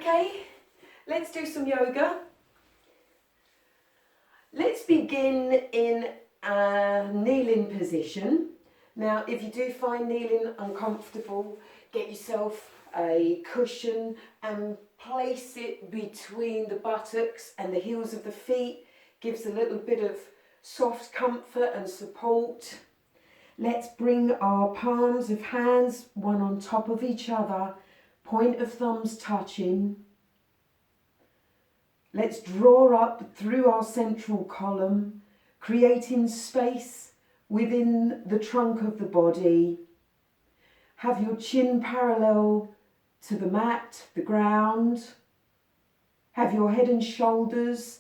Okay, let's do some yoga. Let's begin in a kneeling position. Now, if you do find kneeling uncomfortable, get yourself a cushion and place it between the buttocks and the heels of the feet. Gives a little bit of soft comfort and support. Let's bring our palms of hands one on top of each other, point of thumbs touching. Let's draw up through our central column, creating space within the trunk of the body. Have your chin parallel to the mat, the ground. Have your head and shoulders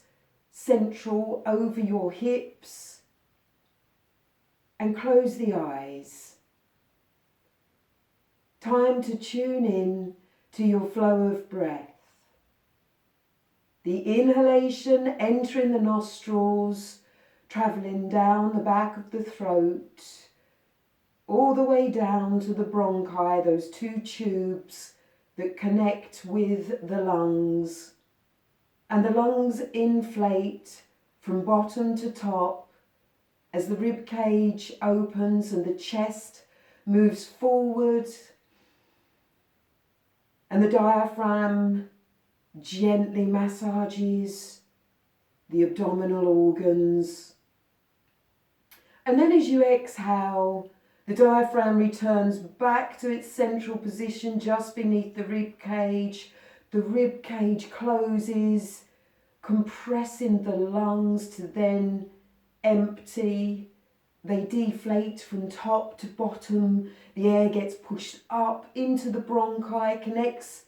central over your hips. And close the eyes. Time to tune in to your flow of breath. The inhalation entering the nostrils, travelling down the back of the throat, all the way down to the bronchi, those two tubes that connect with the lungs. And the lungs inflate from bottom to top as the rib cage opens and the chest moves forward and the diaphragm gently massages the abdominal organs. And then as you exhale, the diaphragm returns back to its central position just beneath the rib cage. The rib cage closes, compressing the lungs to then empty. They deflate from top to bottom. The air gets pushed up into the bronchi, connects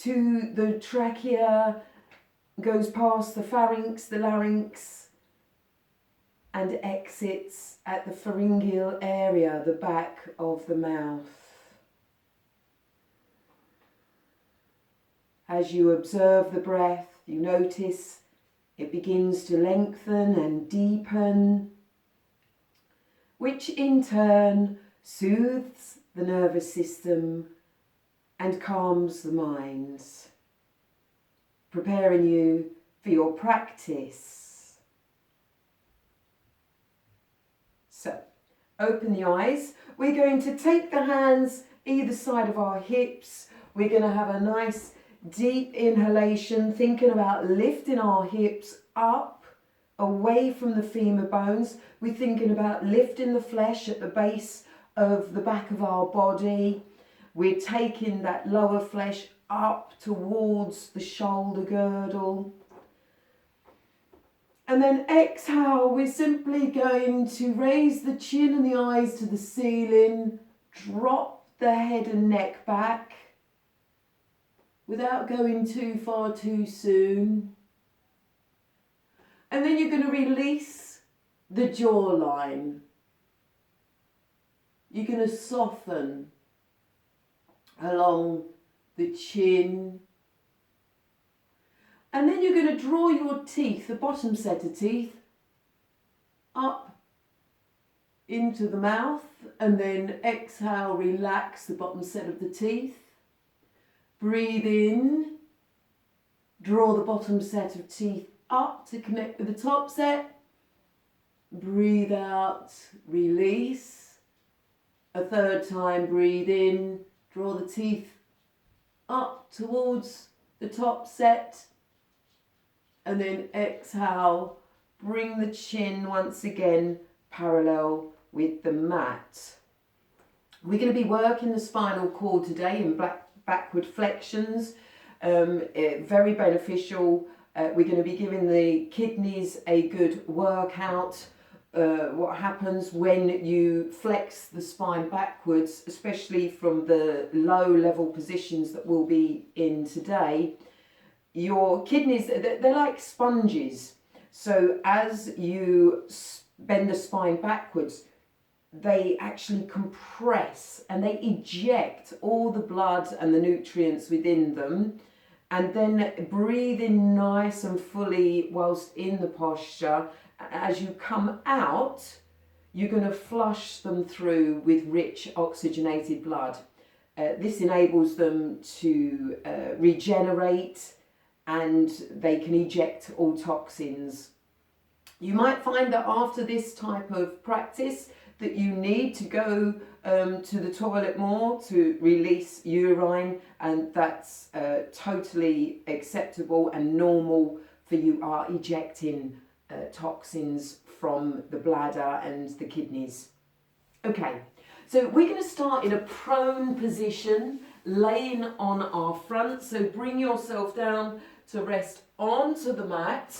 to the trachea, goes past the pharynx, the larynx, and exits at the pharyngeal area, the back of the mouth. As you observe the breath, you notice it begins to lengthen and deepen, which in turn soothes the nervous system and calms the mind, preparing you for your practice. So, open the eyes. We're going to take the hands either side of our hips. We're going to have a nice deep inhalation, thinking about lifting our hips up, away from the femur bones. We're thinking about lifting the flesh at the base of the back of our body. We're taking that lower flesh up towards the shoulder girdle. And then exhale, we're simply going to raise the chin and the eyes to the ceiling, drop the head and neck back without going too far too soon. And then you're going to release the jawline. You're going to soften along the chin. And then you're going to draw your teeth, the bottom set of teeth, up into the mouth, and then exhale, relax the bottom set of the teeth. Breathe in, draw the bottom set of teeth up to connect with the top set. Breathe out, release. A third time, breathe in, draw the teeth up towards the top set. And then exhale, bring the chin once again parallel with the mat. We're going to be working the spinal cord today in backward flexions. Very beneficial. We're going to be giving the kidneys a good workout. What happens when you flex the spine backwards, especially from the low level positions that we'll be in today. Your kidneys, they're like sponges. So as you bend the spine backwards, they actually compress and they eject all the blood and the nutrients within them. And then breathe in nice and fully whilst in the posture. As you come out, you're going to flush them through with rich oxygenated blood. This enables them to regenerate, and they can eject all toxins. You might find that after this type of practice that you need to go to the toilet more to release urine, and that's totally acceptable and normal, for you are ejecting toxins from the bladder and the kidneys. Okay, so we're going to start in a prone position, laying on our front. So bring yourself down to rest onto the mat.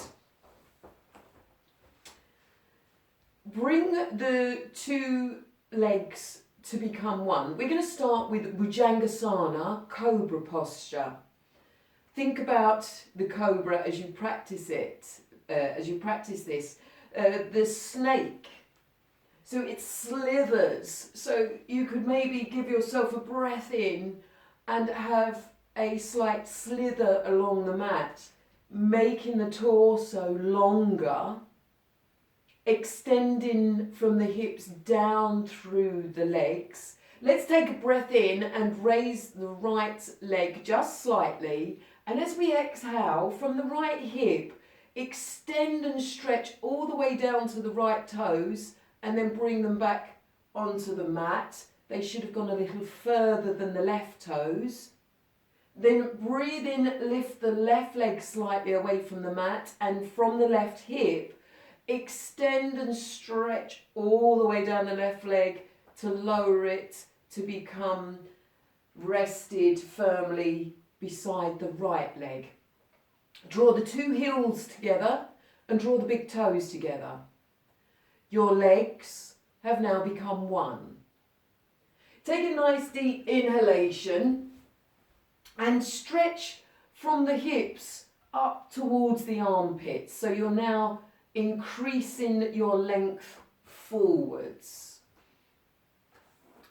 Bring the two legs to become one. We're going to start with Bhujangasana, cobra posture. Think about the cobra as you practice it, as you practice this. The snake, so it slithers. So you could maybe give yourself a breath in and have a slight slither along the mat, making the torso longer, extending from the hips down through the legs. Let's take a breath in and raise the right leg just slightly. And as we exhale from the right hip, extend and stretch all the way down to the right toes, and then bring them back onto the mat. They should have gone a little further than the left toes. Then breathe in, lift the left leg slightly away from the mat, and from the left hip, extend and stretch all the way down the left leg to lower it to become rested firmly beside the right leg. Draw the two heels together and draw the big toes together. Your legs have now become one. Take a nice deep inhalation and stretch from the hips up towards the armpits. So you're now increasing your length forwards.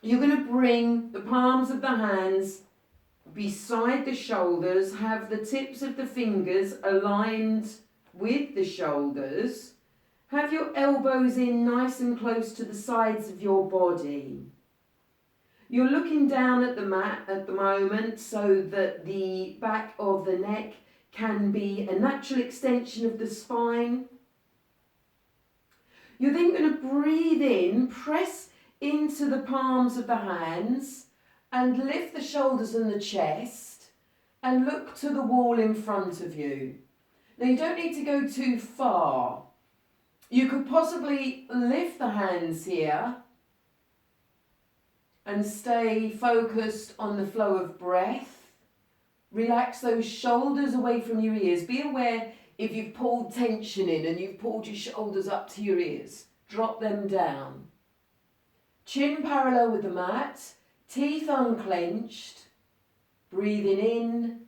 You're going to bring the palms of the hands beside the shoulders, have the tips of the fingers aligned with the shoulders. Have your elbows in nice and close to the sides of your body. You're looking down at the mat at the moment so that the back of the neck can be a natural extension of the spine. You're then going to breathe in, press into the palms of the hands and lift the shoulders and the chest and look to the wall in front of you. Now you don't need to go too far. You could possibly lift the hands here and stay focused on the flow of breath. Relax those shoulders away from your ears. Be aware if you've pulled tension in and you've pulled your shoulders up to your ears. Drop them down. Chin parallel with the mat, teeth unclenched, breathing in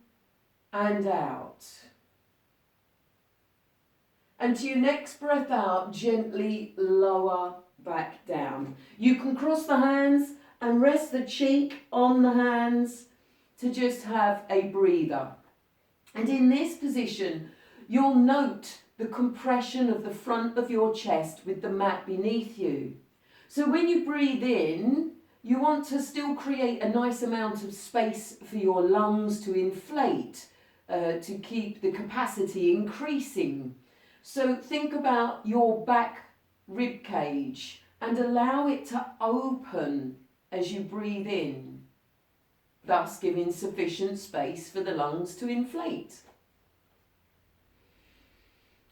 and out. And to your next breath out, gently lower back down. You can cross the hands and rest the cheek on the hands to just have a breather. And in this position, you'll note the compression of the front of your chest with the mat beneath you. So when you breathe in, you want to still create a nice amount of space for your lungs to inflate, to keep the capacity increasing. So think about your back rib cage and allow it to open as you breathe in, thus giving sufficient space for the lungs to inflate.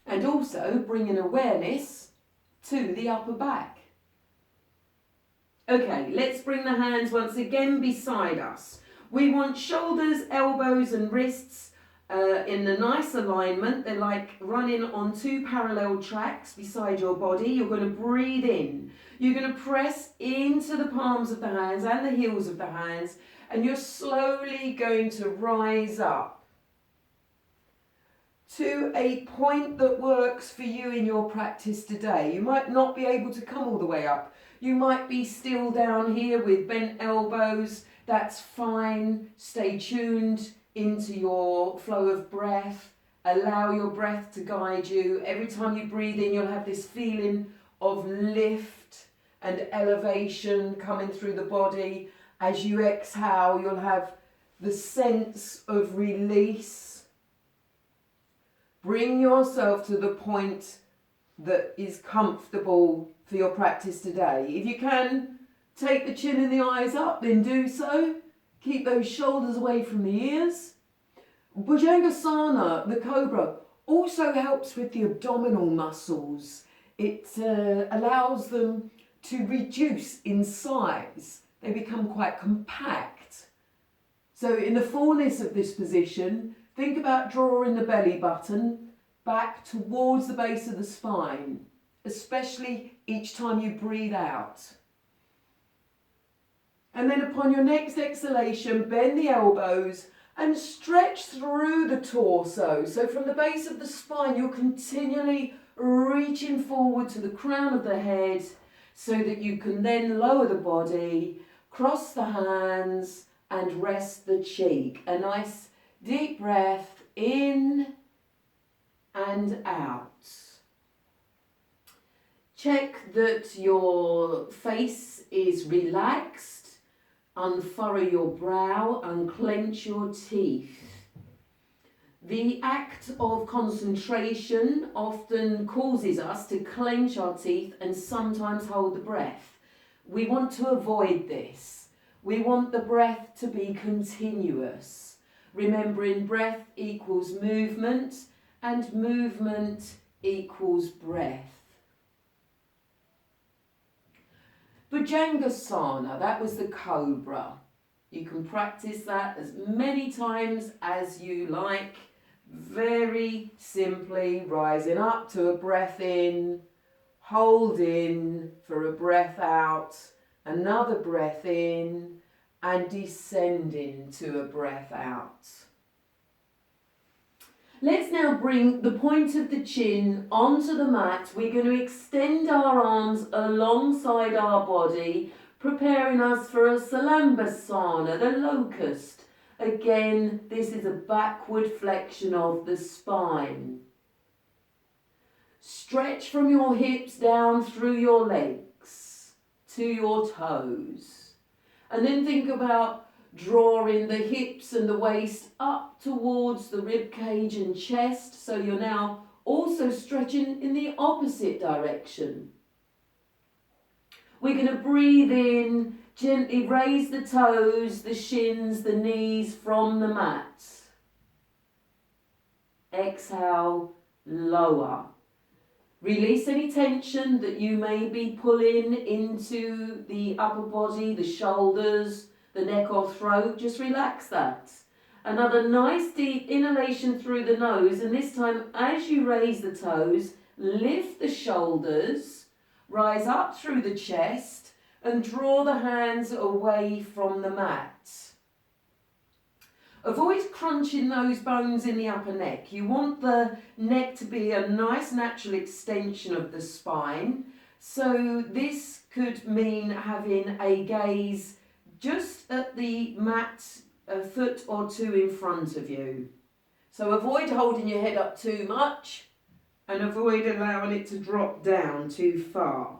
And also bringing awareness to the upper back. Okay, let's bring the hands once again beside us. We want shoulders, elbows and wrists in the nice alignment. They're like running on two parallel tracks beside your body. You're going to breathe in. You're going to press into the palms of the hands and the heels of the hands, and you're slowly going to rise up to a point that works for you in your practice today. You might not be able to come all the way up. You might be still down here with bent elbows. That's fine. Stay tuned into your flow of breath. Allow your breath to guide you. Every time you breathe in, you'll have this feeling of lift and elevation coming through the body. As you exhale, you'll have the sense of release. Bring yourself to the point that is comfortable for your practice today. If you can take the chin and the eyes up, then do so. Keep those shoulders away from the ears. Bhujangasana, the cobra, also helps with the abdominal muscles. It allows them to reduce in size. They become quite compact. So in the fullness of this position, think about drawing the belly button back towards the base of the spine, especially each time you breathe out. And then upon your next exhalation, bend the elbows and stretch through the torso. So from the base of the spine, you're continually reaching forward to the crown of the head so that you can then lower the body, cross the hands and rest the cheek. A nice deep breath in and out. Check that your face is relaxed. Unfurrow your brow, unclench your teeth. The act of concentration often causes us to clench our teeth and sometimes hold the breath. We want to avoid this. We want the breath to be continuous. Remembering breath equals movement and movement equals breath. Bhujangasana, that was the cobra. You can practice that as many times as you like. Very simply rising up to a breath in, hold in for a breath out, another breath in, and descending to a breath out. Let's now bring the point of the chin onto the mat. We're going to extend our arms alongside our body, preparing us for a Salambasana, the locust. Again, this is a backward flexion of the spine. Stretch from your hips down through your legs to your toes. And then think about drawing the hips and the waist up towards the rib cage and chest, so you're now also stretching in the opposite direction. We're going to breathe in, gently raise the toes, the shins, the knees from the mat. Exhale, lower. Release any tension that you may be pulling into the upper body, the shoulders, the neck or throat. Just relax that. Another nice deep inhalation through the nose, and this time as you raise the toes, lift the shoulders, rise up through the chest and draw the hands away from the mat. Avoid crunching those bones in the upper neck. You want the neck to be a nice natural extension of the spine. So this could mean having a gaze just at the mat, a foot or two in front of you. So avoid holding your head up too much and avoid allowing it to drop down too far.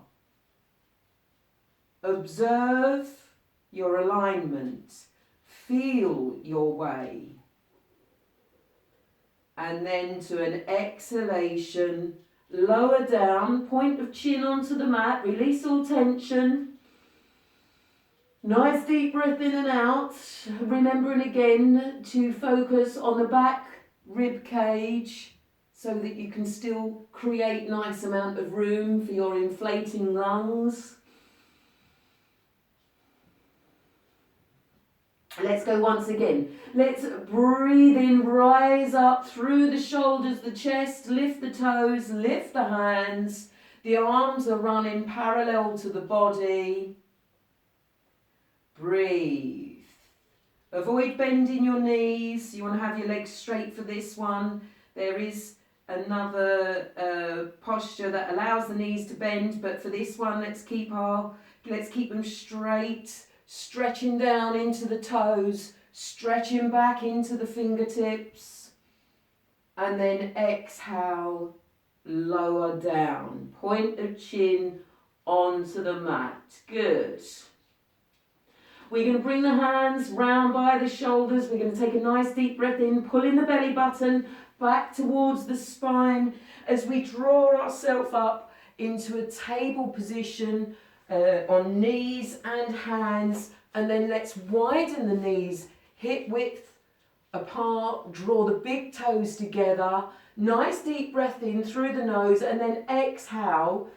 Observe your alignment. Feel your way. And then to an exhalation, lower down, point of chin onto the mat, release all tension. Nice deep breath in and out, remembering again to focus on the back rib cage so that you can still create nice amount of room for your inflating lungs. Let's go once again. Let's breathe in, rise up through the shoulders, the chest, lift the toes, lift the hands. The arms are running parallel to the body. Breathe. Avoid bending your knees. You want to have your legs straight for this one. There is another posture that allows the knees to bend, but for this one, let's keep them straight. Stretching down into the toes, stretching back into the fingertips, and then exhale, lower down. Point of chin onto the mat. Good. We're going to bring the hands round by the shoulders. We're going to take a nice deep breath in, pulling the belly button back towards the spine as we draw ourselves up into a table position on knees and hands. And then let's widen the knees, hip width apart, draw the big toes together. Nice deep breath in through the nose, and then exhale.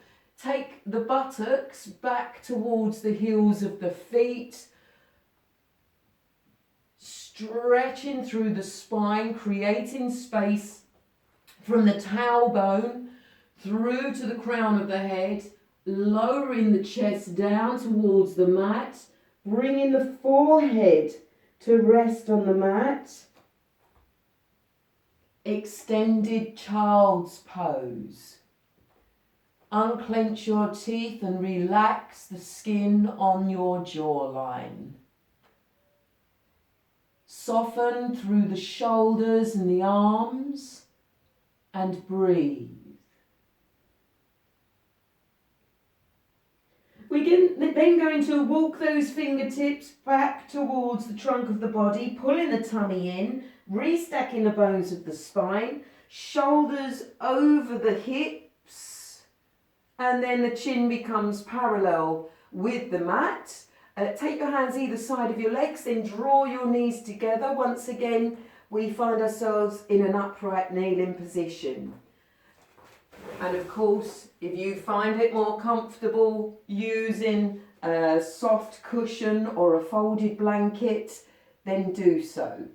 Take the buttocks back towards the heels of the feet. Stretching through the spine, creating space from the tailbone through to the crown of the head, lowering the chest down towards the mat, bringing the forehead to rest on the mat. Extended child's pose. Unclench your teeth and relax the skin on your jawline. Soften through the shoulders and the arms and breathe. We're then going to walk those fingertips back towards the trunk of the body, pulling the tummy in, restacking the bones of the spine, shoulders over the hips, and then the chin becomes parallel with the mat. Take your hands either side of your legs, then draw your knees together. Once again, we find ourselves in an upright kneeling position. And of course, if you find it more comfortable using a soft cushion or a folded blanket, then do so.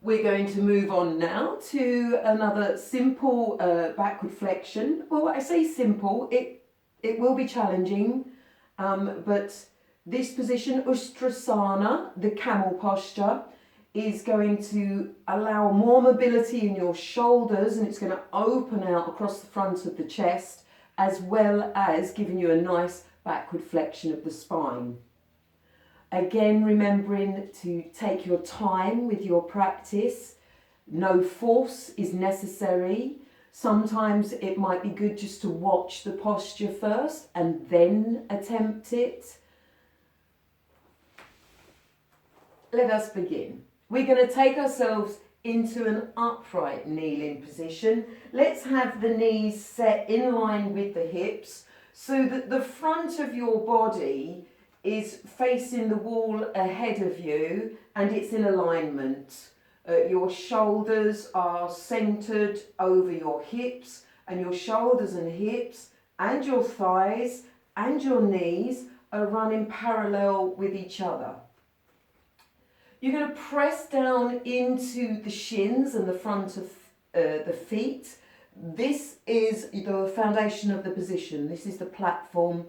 We're going to move on now to another simple backward flexion. Well, I say simple, it will be challenging, but this position, Ustrasana, the camel posture, is going to allow more mobility in your shoulders, and it's going to open out across the front of the chest, as well as giving you a nice backward flexion of the spine. Again, remembering to take your time with your practice. No force is necessary. Sometimes it might be good just to watch the posture first and then attempt it. Let us begin. We're going to take ourselves into an upright kneeling position. Let's have the knees set in line with the hips so that the front of your body is facing the wall ahead of you and it's in alignment. Your shoulders are centered over your hips, and your shoulders and hips and your thighs and your knees are running parallel with each other. You're going to press down into the shins and the front of the feet. This is the foundation of the position. This is the platform.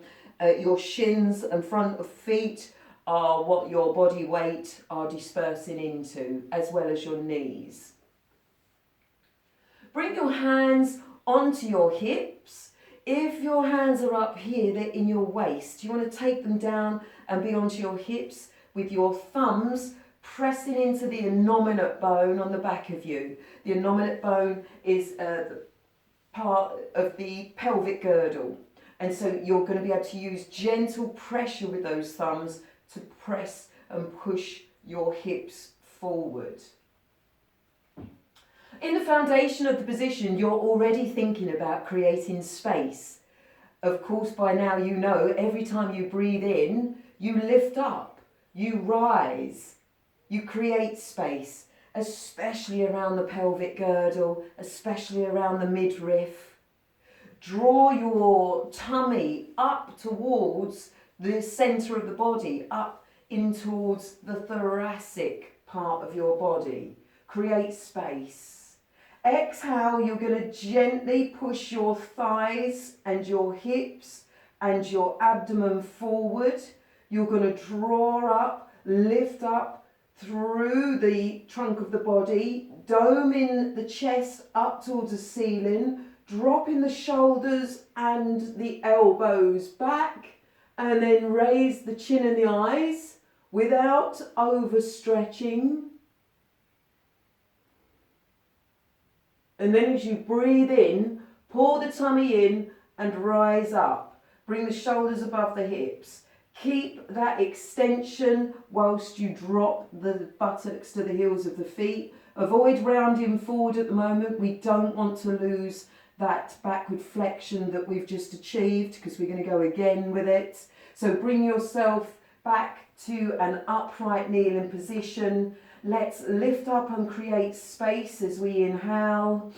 Your shins and front of feet are what your body weight are dispersing into, as well as your knees. Bring your hands onto your hips. If your hands are up here, they're in your waist. You want to take them down and be onto your hips with your thumbs pressing into the innominate bone on the back of you. The innominate bone is part of the pelvic girdle. And so you're going to be able to use gentle pressure with those thumbs to press and push your hips forward. In the foundation of the position, you're already thinking about creating space. Of course, by now you know every time you breathe in, you lift up, you rise, you create space, especially around the pelvic girdle, especially around the midriff. Draw your tummy up towards the centre of the body, up in towards the thoracic part of your body. Create space. Exhale, you're going to gently push your thighs and your hips and your abdomen forward. You're going to draw up, lift up through the trunk of the body, doming the chest up towards the ceiling, dropping the shoulders and the elbows back, and then raise the chin and the eyes without overstretching. And then as you breathe in, pull the tummy in and rise up. Bring the shoulders above the hips. Keep that extension whilst you drop the buttocks to the heels of the feet. Avoid rounding forward at the moment. We don't want to lose that backward flexion that we've just achieved, because we're going to go again with it. So bring yourself back to an upright kneeling position. Let's lift up and create space as we inhale.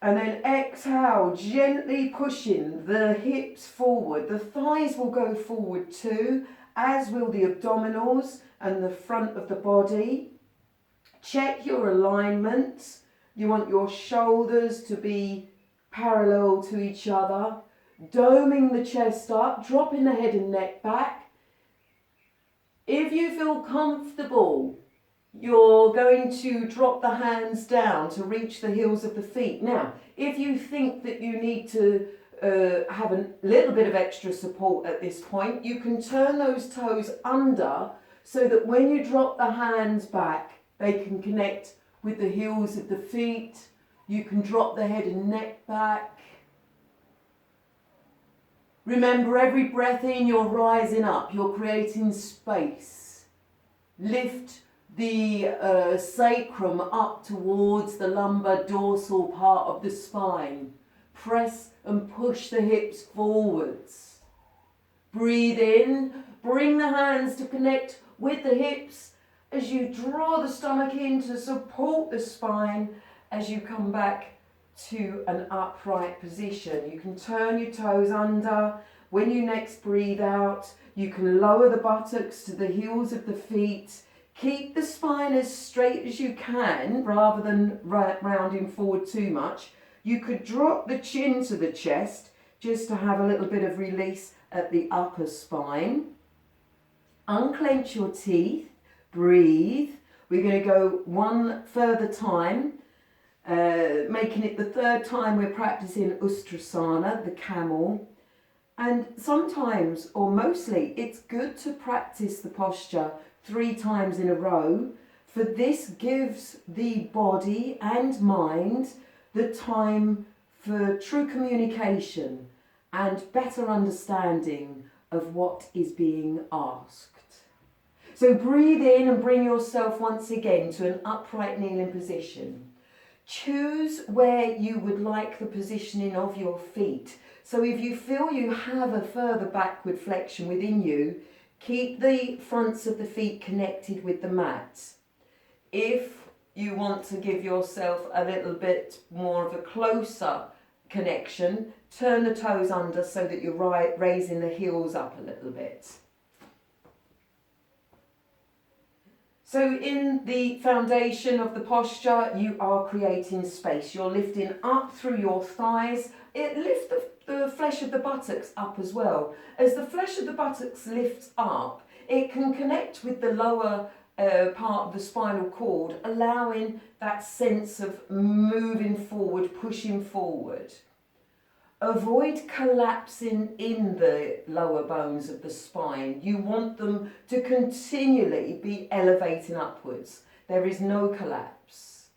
And then exhale, gently pushing the hips forward. The thighs will go forward too, as will the abdominals and the front of the body. Check your alignment. You want your shoulders to be parallel to each other. Doming the chest up, dropping the head and neck back. If you feel comfortable, you're going to drop the hands down to reach the heels of the feet. Now, if you think that you need to have a little bit of extra support at this point, you can turn those toes under so that when you drop the hands back, they can connect with the heels of the feet. You can drop the head and neck back. Remember, every breath in, you're rising up, you're creating space. Lift the sacrum up towards the lumbar dorsal part of the spine. Press and push the hips forwards. Breathe in, bring the hands to connect with the hips as you draw the stomach in to support the spine as you come back to an upright position. You can turn your toes under. When you next breathe out, you can lower the buttocks to the heels of the feet. Keep the spine as straight as you can rather than rounding forward too much. You could drop the chin to the chest just to have a little bit of release at the upper spine. Unclench your teeth. Breathe. We're going to go one further time. Making it the third time we're practicing Ustrasana, the camel. And sometimes, or mostly, it's good to practice the posture 3 times in a row, for this gives the body and mind the time for true communication and better understanding of what is being asked. So breathe in and bring yourself once again to an upright kneeling position. Choose where you would like the positioning of your feet. So if you feel you have a further backward flexion within you, keep the fronts of the feet connected with the mat. If you want to give yourself a little bit more of a closer connection, turn the toes under so that you're raising the heels up a little bit. So in the foundation of the posture, you are creating space. You're lifting up through your thighs. Lift the flesh of the buttocks up as well. As the flesh of the buttocks lifts up, it can connect with the lower part of the spinal cord, allowing that sense of moving forward, pushing forward. Avoid collapsing in the lower bones of the spine. You want them to continually be elevating upwards. There is no collapse.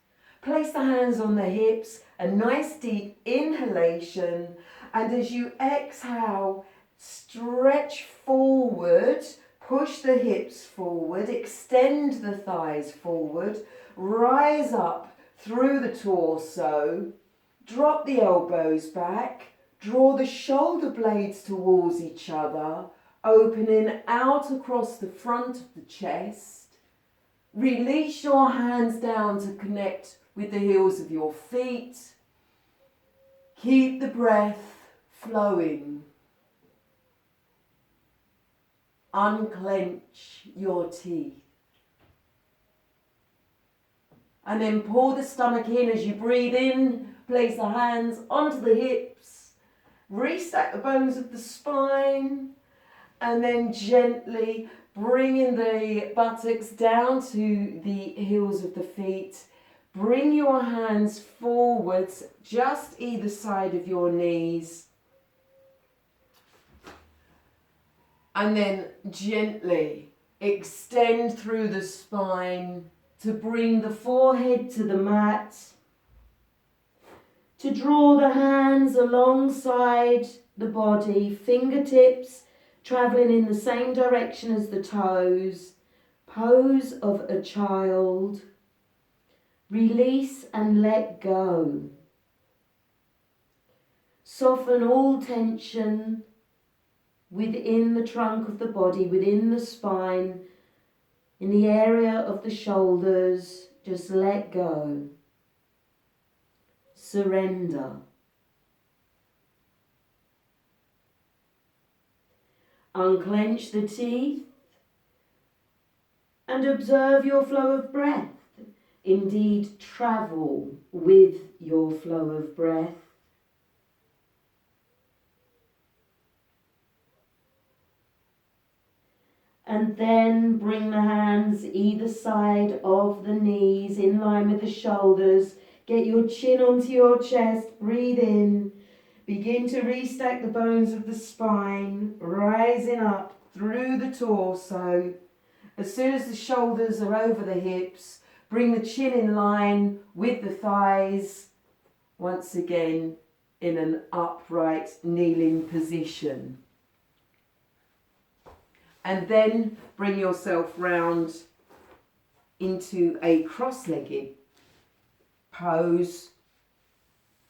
Place the hands on the hips, a nice deep inhalation, and as you exhale, stretch forward, push the hips forward, extend the thighs forward, rise up through the torso, drop the elbows back, draw the shoulder blades towards each other, opening out across the front of the chest. Release your hands down to connect with the heels of your feet. Keep the breath flowing. Unclench your teeth. And then pull the stomach in as you breathe in. Place the hands onto the hips. Restack the bones of the spine. And then gently bringing the buttocks down to the heels of the feet. Bring your hands forwards, just either side of your knees. And then gently extend through the spine to bring the forehead to the mat. to draw the hands alongside the body, fingertips travelling in the same direction as the toes. Pose of a child. Release and let go. Soften all tension within the trunk of the body, within the spine, in the area of the shoulders. Just let go. Surrender. Unclench the teeth and observe your flow of breath. Indeed, travel with your flow of breath. And then bring the hands either side of the knees in line with the shoulders. Get your chin onto your chest. Breathe in. Begin to restack the bones of the spine, rising up through the torso. As soon as the shoulders are over the hips, bring the chin in line with the thighs. Once again, in an upright kneeling position. And then bring yourself round into a cross-legged pose,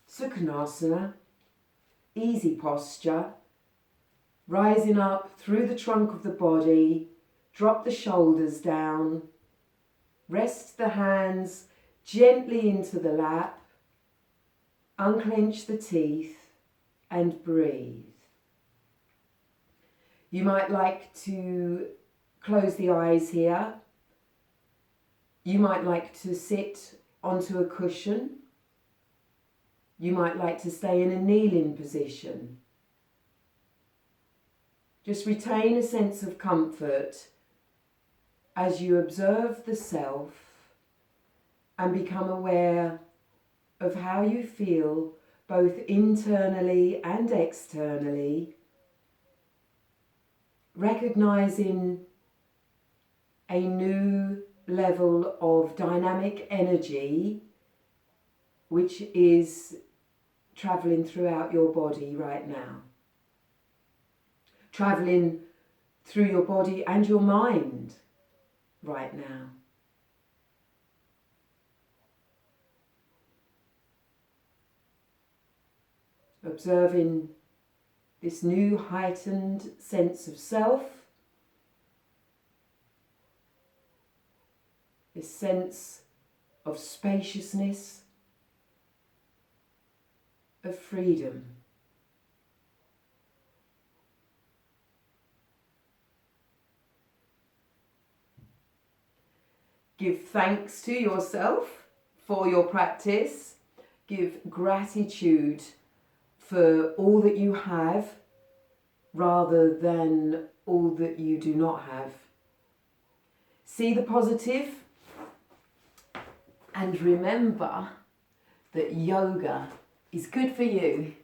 Sukhanasana, easy posture, rising up through the trunk of the body, drop the shoulders down, rest the hands gently into the lap, unclench the teeth and breathe. You might like to close the eyes here. You might like to sit onto a cushion. You might like to stay in a kneeling position. Just retain a sense of comfort as you observe the self and become aware of how you feel both internally and externally, recognizing a new level of dynamic energy which is travelling throughout your body right now. Travelling through your body and your mind right now. Observing this new heightened sense of self, this sense of spaciousness, of freedom. Give thanks to yourself for your practice. Give gratitude for all that you have rather than all that you do not have. See the positive and remember that yoga is good for you.